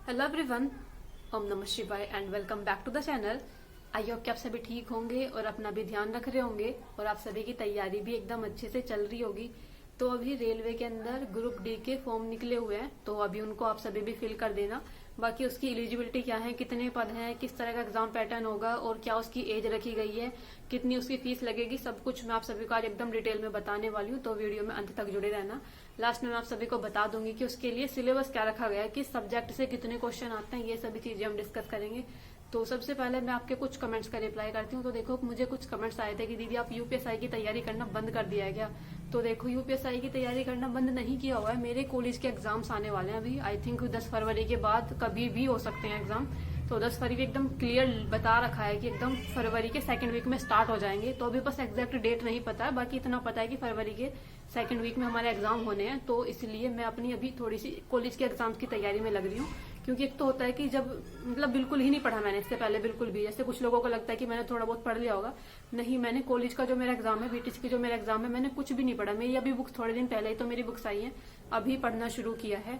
Hello everyone, ओम नमः शिवाय and welcome back to the channel. I hope कि आप सभी ठीक होंगे और अपना भी ध्यान रख रहे होंगे और आप सभी की तैयारी भी एकदम अच्छे से चल रही होगी। तो अभी रेलवे के अंदर ग्रुप डी के फॉर्म निकले हुए हैं, तो अभी उनको आप सभी भी फिल कर देना। बाकी उसकी एलिजिबिलिटी क्या है, कितने पद हैं, किस तरह का एग्जाम पैटर्न होगा और क्या उसकी एज रखी गई है, कितनी उसकी फीस लगेगी, सब कुछ मैं आप सभी को आज एकदम डिटेल में बताने वाली हूँ। तो वीडियो में अंत तक जुड़े रहना। लास्ट में मैं आप सभी को बता दूंगी कि उसके लिए सिलेबस क्या रखा गया है, किस सब्जेक्ट से कितने क्वेश्चन आते हैं, ये सभी चीजें हम डिस्कस करेंगे। तो सबसे पहले मैं आपके कुछ कमेंट्स का रिप्लाई करती हूँ। तो देखो, मुझे कुछ कमेंट्स आए थे कि दीदी आप यूपीएसआई की तैयारी करना बंद कर दिया है क्या। तो देखो, यूपीएसआई की तैयारी करना बंद नहीं किया हुआ है। मेरे कॉलेज के एग्जाम्स आने वाले हैं अभी, आई थिंक 10 फरवरी के बाद कभी भी हो सकते हैं एग्जाम। तो 10 फरवरी एकदम क्लियर बता रखा है कि एकदम फरवरी के सेकंड वीक में स्टार्ट हो जाएंगे। तो अभी बस एग्जैक्ट डेट नहीं पता है, बाकी इतना पता है कि फरवरी के सेकंड वीक में हमारे एग्जाम होने हैं। तो इसलिए मैं अपनी अभी थोड़ी सी कॉलेज के एग्जाम्स की तैयारी में लग रही हूँ। क्योंकि एक तो होता है कि जब मतलब बिल्कुल ही नहीं पढ़ा मैंने इससे पहले, बिल्कुल भी। जैसे कुछ लोगों को लगता है कि मैंने थोड़ा बहुत पढ़ लिया होगा, नहीं, मैंने कॉलेज का जो मेरा एग्जाम है, बीटीसी की जो मेरा एग्जाम है, मैंने कुछ भी नहीं पढ़ा। मेरी अभी बुक्स थोड़े दिन पहले ही तो मेरी बुक्स आई है, अभी पढ़ना शुरू किया है।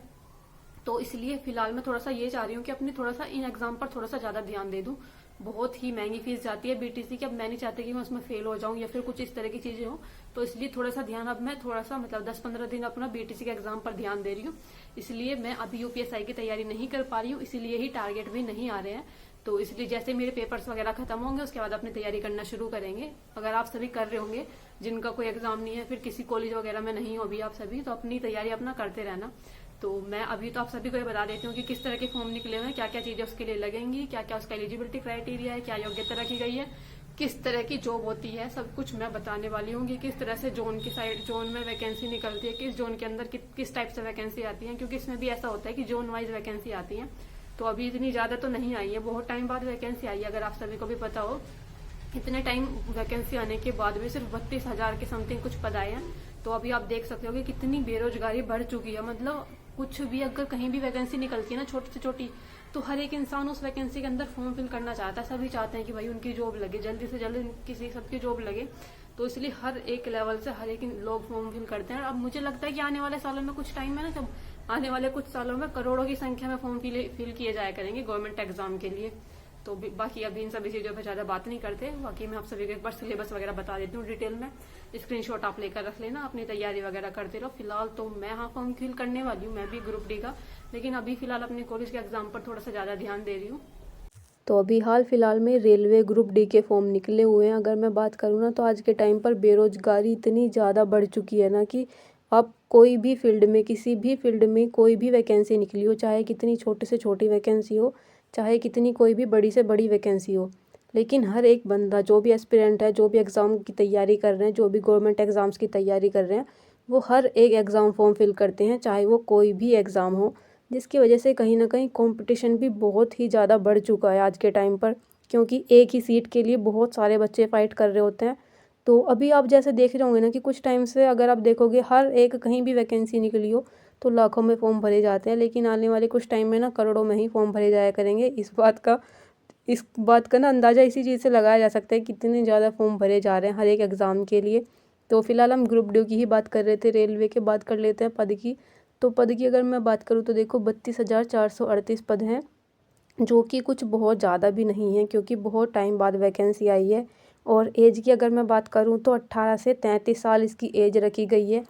तो इसलिए फिलहाल मैं थोड़ा सा ये चाह रही हूँ कि अपनी थोड़ा सा इन एग्जाम पर थोड़ा सा ज्यादा ध्यान दे दूं। बहुत ही महंगी फीस जाती है बीटीसी की। अब मैं नहीं चाहती कि मैं उसमें फेल हो जाऊं या फिर कुछ इस तरह की चीजें हो। तो इसलिए थोड़ा सा ध्यान अब मैं थोड़ा सा मतलब 10-15 दिन अपना बीटीसी के एग्जाम पर ध्यान दे रही हूँ। इसलिए मैं अभी यूपीएसआई की तैयारी नहीं कर पा रही हूँ, इसीलिए ही टारगेट भी नहीं आ रहे हैं। तो इसलिए जैसे मेरे पेपर्स वगैरह खत्म होंगे उसके बाद अपनी तैयारी करना शुरू करेंगे। अगर आप सभी कर रहे होंगे जिनका कोई एग्जाम नहीं है, फिर किसी कॉलेज वगैरह में नहीं हो अभी आप सभी, तो अपनी तैयारी अपना करते रहना। तो मैं अभी तो आप सभी को ये बता देती हूँ कि किस तरह के फॉर्म निकले हुए हैं, क्या क्या चीजें उसके लिए लगेंगी, क्या क्या उसका एलिजिबिलिटी क्राइटेरिया है, क्या योग्यता रखी गई है, किस तरह की जॉब होती है, सब कुछ मैं बताने वाली हूँ कि किस तरह से जोन की साइड जोन में वैकेंसी निकलती है, किस जोन के अंदर किस टाइप से वैकेंसी आती है। क्योंकि इसमें भी ऐसा होता है कि जोन वाइज वैकेंसी आती है। तो अभी इतनी ज्यादा तो नहीं आई है, बहुत टाइम बाद वैकेंसी आई है। अगर आप सभी को भी पता हो, इतने टाइम वैकेंसी आने के बाद भी सिर्फ 32,000 के समथिंग कुछ पद आए हैं। तो अभी आप देख सकते हो कि कितनी बेरोजगारी बढ़ चुकी है। मतलब कुछ भी अगर कहीं भी वैकेंसी निकलती है ना, छोटी से छोटी, तो हर एक इंसान उस वैकेंसी के अंदर फॉर्म फिल करना चाहता है। सभी चाहते हैं कि भाई उनकी जॉब लगे, जल्दी से जल्दी किसी सबकी जॉब लगे। तो इसलिए हर एक लेवल से हर एक लोग फॉर्म फिल करते हैं। अब मुझे लगता है कि आने वाले सालों में कुछ टाइम है ना, जब आने वाले कुछ सालों में करोड़ों की संख्या में फॉर्म फिल किए जाया करेंगे गवर्नमेंट एग्जाम के लिए। तो बाकी अभी इन सभी चीजों पर ज्यादा बात नहीं करते। बाकी मैं आप सभी को एक बार सिलेबस वगैरह बता देती हूँ डिटेल में। स्क्रीनशॉट आप लेकर रख लेना, अपनी तैयारी वगैरह करते रहो। फिलहाल तो मैं फॉर्म फिल करने वाली हूँ, मैं भी ग्रुप डी का, लेकिन अभी फिलहाल अपने कॉलेज के एग्जाम पर थोड़ा सा ज्यादा ध्यान दे रही हूँ। तो अभी हाल फिलहाल में रेलवे ग्रुप डी के फॉर्म निकले हुए हैं। अगर मैं बात करूँ ना, तो आज के टाइम पर बेरोजगारी इतनी ज़्यादा बढ़ चुकी है ना कि अब कोई भी फील्ड में, किसी भी फील्ड में कोई भी वैकेंसी निकली हो, चाहे कितनी छोटी से छोटी वैकेंसी हो, चाहे कितनी कोई भी बड़ी से बड़ी वैकेंसी हो, लेकिन हर एक बंदा, जो भी एस्पिरेंट है, जो भी एग्ज़ाम की तैयारी कर रहे हैं, जो भी गवर्नमेंट एग्ज़ाम्स की तैयारी कर रहे हैं, वो हर एक एग्ज़ाम फॉर्म फिल करते हैं, चाहे वो कोई भी एग्ज़ाम हो। जिसकी वजह से कहीं ना कहीं कंपटीशन भी बहुत ही ज़्यादा बढ़ चुका है आज के टाइम पर, क्योंकि एक ही सीट के लिए बहुत सारे बच्चे फाइट कर रहे होते हैं। तो अभी आप जैसे देख रहे होंगे ना कि कुछ टाइम से अगर आप देखोगे, हर एक कहीं भी वैकेंसी निकली हो तो लाखों में फॉर्म भरे जाते हैं, लेकिन आने वाले कुछ टाइम में ना करोड़ों में ही फॉर्म भरे जाया करेंगे। इस बात का ना अंदाज़ा इसी चीज़ से लगाया जा सकता है कितने ज़्यादा फॉर्म भरे जा रहे हैं हर एक एग्ज़ाम के लिए। तो फिलहाल हम ग्रुप डी की ही बात कर रहे थे, रेलवे के बात कर लेते हैं पद की। तो पद की अगर मैं बात करूँ तो देखो, 32,438 पद हैं, जो कि कुछ बहुत ज़्यादा भी नहीं है, क्योंकि बहुत टाइम बाद वैकेंसी आई है। और एज की अगर मैं बात करूँ तो 18 से 33 साल इसकी एज रखी गई है।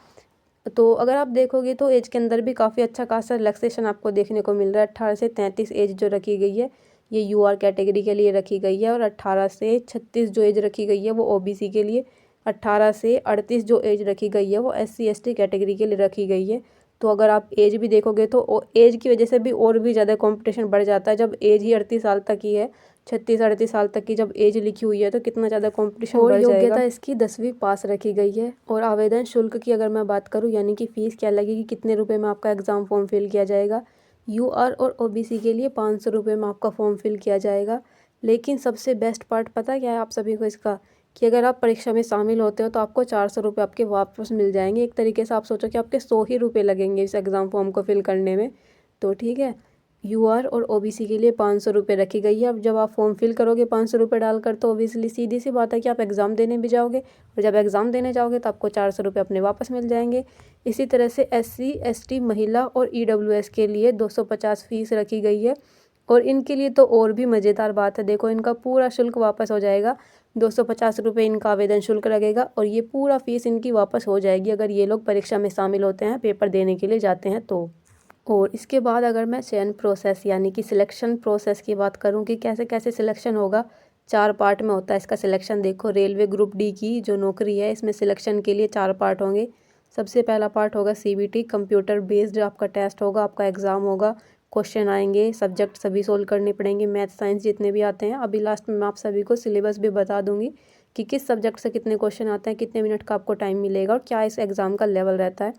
तो अगर आप देखोगे तो एज के अंदर भी काफ़ी अच्छा खासा रिलैक्सेशन आपको देखने को मिल रहा है। 18 से 33 एज जो रखी गई है, ये यूआर कैटेगरी के लिए रखी गई है। और 18 से 36 जो एज रखी गई है वो ओबीसी के लिए, 18 से 38 जो एज रखी गई है वो एससी एसटी कैटेगरी के लिए रखी गई है। तो अगर आप एज भी देखोगे तो एज की वजह से भी और भी ज़्यादा कंपटीशन बढ़ जाता है। जब एज ही 38 साल तक की है, 36-38 साल तक की जब एज लिखी हुई है, तो कितना ज़्यादा कंपटीशन बढ़ जाएगा। योग्यता इसकी 10वीं पास रखी गई है। और आवेदन शुल्क की अगर मैं बात करूँ, यानी कि फ़ीस क्या लगेगी, कितने रुपए में आपका एग्ज़ाम फॉर्म फिल किया जाएगा। यूआर और ओबीसी के लिए 500 रुपये में आपका फॉर्म फिल किया जाएगा। लेकिन सबसे बेस्ट पार्ट पता क्या है आप सभी को इसका, कि अगर आप परीक्षा में शामिल होते हो तो आपको 400 रुपये आपके वापस मिल जाएंगे। एक तरीके से आप सोचो कि आपके 100 ही रुपये लगेंगे इस एग्ज़ाम फॉर्म को फिल करने में। तो ठीक है, यूआर और ओबीसी के लिए 500 रुपये रखी गई है। अब जब आप फॉर्म फिल करोगे 500 रुपये डालकर, तो ओबियसली सीधी सी बात है कि आप एग्ज़ाम देने भी जाओगे, और जब एग्ज़ाम देने जाओगे तो आपको 400 रुपये अपने वापस मिल जाएंगे। इसी तरह से SC ST महिला और EWS के लिए 250 फीस रखी गई है। और इनके लिए तो और भी मज़ेदार बात है, देखो इनका पूरा शुल्क वापस हो जाएगा। 250 रुपये इनका आवेदन शुल्क लगेगा, और ये पूरा फीस इनकी वापस हो जाएगी अगर ये लोग परीक्षा में शामिल होते हैं, पेपर देने के लिए जाते हैं तो। और इसके बाद अगर मैं चयन प्रोसेस यानी कि सिलेक्शन प्रोसेस की बात करूं कि कैसे कैसे सिलेक्शन होगा, 4 पार्ट में होता है इसका सिलेक्शन। देखो रेलवे ग्रुप डी की जो नौकरी है, इसमें सिलेक्शन के लिए 4 पार्ट होंगे। सबसे पहला पार्ट होगा CBT, कंप्यूटर बेस्ड आपका टेस्ट होगा, आपका एग्ज़ाम होगा, क्वेश्चन आएंगे, सब्जेक्ट सभी सोल्व करने पड़ेंगे, मैथ साइंस जितने भी आते हैं। अभी लास्ट में मैं आप सभी को सिलेबस भी बता दूंगी कि किस सब्जेक्ट से कितने क्वेश्चन आते हैं, कितने मिनट का आपको टाइम मिलेगा और क्या इस एग्ज़ाम का लेवल रहता है।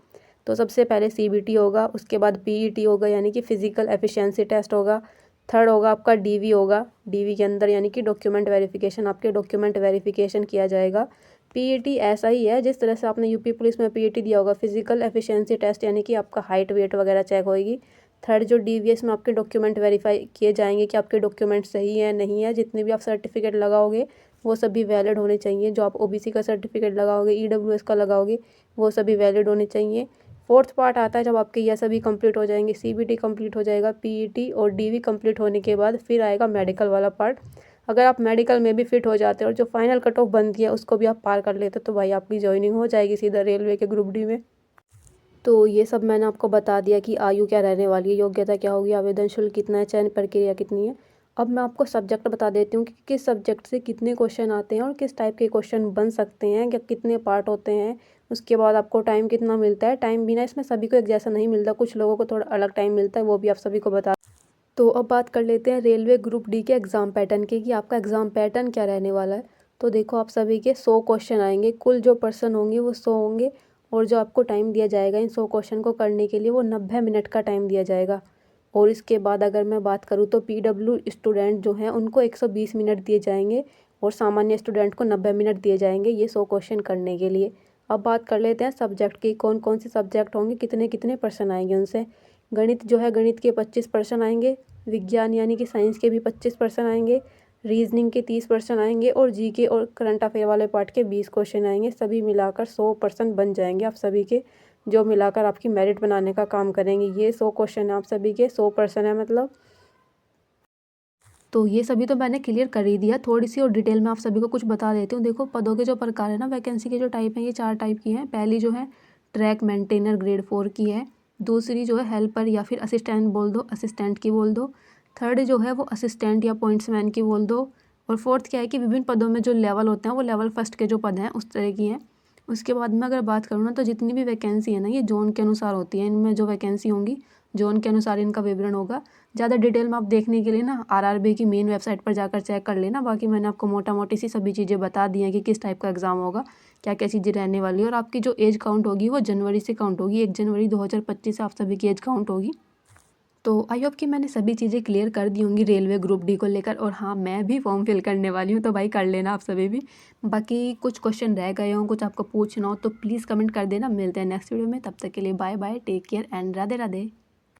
तो सबसे पहले CBT होगा, उसके बाद PET होगा यानी कि फिजिकल एफिशिएंसी टेस्ट होगा। थर्ड होगा आपका DV होगा, DV के अंदर यानी कि डॉक्यूमेंट वेरिफिकेशन, आपके डॉक्यूमेंट वेरिफिकेशन किया जाएगा। PET ऐसा ही है जिस तरह से आपने यूपी पुलिस में PET दिया होगा, फिजिकल एफिशिएंसी टेस्ट यानी कि आपका हाइट वेट वगैरह चेक होगी। थर्ड जो DVS में आपके डॉक्यूमेंट वेरीफाई किए जाएंगे कि आपके डॉक्यूमेंट सही है नहीं है, जितने भी आप सर्टिफिकेट लगाओगे वो सभी वैलिड होने चाहिए। जो आप OBC का सर्टिफिकेट लगाओगे, EWS का लगाओगे, वो सभी वैलिड होने चाहिए। फोर्थ पार्ट आता है जब आपके ये सभी कंप्लीट हो जाएंगे, CBT कंप्लीट हो जाएगा, PET और DV कंप्लीट होने के बाद फिर आएगा मेडिकल वाला पार्ट। अगर आप मेडिकल में भी फिट हो जाते हो और जो फाइनल कट ऑफ बनती है उसको भी आप पार कर लेते हो, तो भाई आपकी ज्वाइनिंग हो जाएगी सीधा रेलवे के ग्रुप डी में। तो ये सब मैंने आपको बता दिया कि आयु क्या रहने वाली है, योग्यता क्या होगी, आवेदन शुल्क कितना है, चयन प्रक्रिया कितनी है। अब मैं आपको सब्जेक्ट बता देती हूँ कि किस सब्जेक्ट से कितने क्वेश्चन आते हैं और किस टाइप के क्वेश्चन बन सकते हैं, या कितने पार्ट होते हैं। उसके बाद आपको टाइम कितना मिलता है। टाइम भी ना इसमें सभी को एक जैसा नहीं मिलता, कुछ लोगों को थोड़ा अलग टाइम मिलता है, वो भी आप सभी को बता। तो अब बात कर लेते हैं रेलवे ग्रुप डी के एग्ज़ाम पैटर्न की, कि आपका एग्ज़ाम पैटर्न क्या रहने वाला है। तो देखो आप सभी के 100 क्वेश्चन आएंगे, कुल जो पर्सन होंगे वो 100 होंगे, और जो आपको टाइम दिया जाएगा इन 100 क्वेश्चन को करने के लिए वो 90 मिनट का टाइम दिया जाएगा। और इसके बाद अगर मैं बात करूँ तो PW स्टूडेंट जो हैं उनको 120 मिनट दिए जाएंगे, और सामान्य स्टूडेंट को 90 मिनट दिए जाएंगे ये 100 क्वेश्चन करने के लिए। अब बात कर लेते हैं सब्जेक्ट की, कौन कौन से सब्जेक्ट होंगे, कितने कितने पर्सन आएंगे उनसे। गणित जो है, गणित के 25% आएंगे, विज्ञान यानी कि साइंस के भी 25% आएंगे, रीजनिंग के 30% आएंगे, और GK और करंट अफेयर वाले पार्ट के 20 क्वेश्चन आएंगे। सभी मिलाकर 100% बन जाएंगे आप सभी के, जो मिलाकर आपकी मेरिट बनाने का काम करेंगे। ये 100 क्वेश्चन है आप सभी के, 100% है मतलब। तो ये सभी तो मैंने क्लियर कर ही दिया, थोड़ी सी और डिटेल में आप सभी को कुछ बता देती हूँ। देखो पदों के जो प्रकार है ना, वैकेंसी के जो टाइप हैं, ये 4 टाइप की हैं। पहली जो है ट्रैक मेंटेनर ग्रेड 4 की है। दूसरी जो है हेल्पर या फिर असिस्टेंट बोल दो, असिस्टेंट की बोल दो। थर्ड जो है वो असिस्टेंट या पॉइंट्समैन की बोल दो। और फोर्थ क्या है कि विभिन्न पदों में जो लेवल होते हैं वो लेवल फर्स्ट के जो पद हैं उस तरह की हैं। उसके बाद में अगर बात करूँ ना, तो जितनी भी वैकेंसी है ना ये जोन के अनुसार होती है। इनमें जो वैकेंसी होंगी जोन के अनुसार इनका विवरण होगा। ज़्यादा डिटेल में आप देखने के लिए ना RRB की मेन वेबसाइट पर जाकर चेक कर लेना। बाकी मैंने आपको मोटा मोटी सी सभी चीज़ें बता दी हैं कि किस टाइप का एग्ज़ाम होगा, क्या क्या चीज़ें रहने वाली है। और आपकी जो एज काउंट होगी वो जनवरी से काउंट होगी, 1 जनवरी 2025 से आप सभी की एज काउंट होगी। तो आई होप कि मैंने सभी चीज़ें क्लियर कर दी होंगी रेलवे ग्रुप डी को लेकर। और हाँ, मैं भी फॉर्म फिल करने वाली हूँ, तो भाई कर लेना आप सभी भी। बाकी कुछ क्वेश्चन रह गए हों, कुछ आपको पूछना हो तो प्लीज़ कमेंट कर देना। मिलते हैं नेक्स्ट वीडियो में, तब तक के लिए bye bye, take care and Radhe Radhe.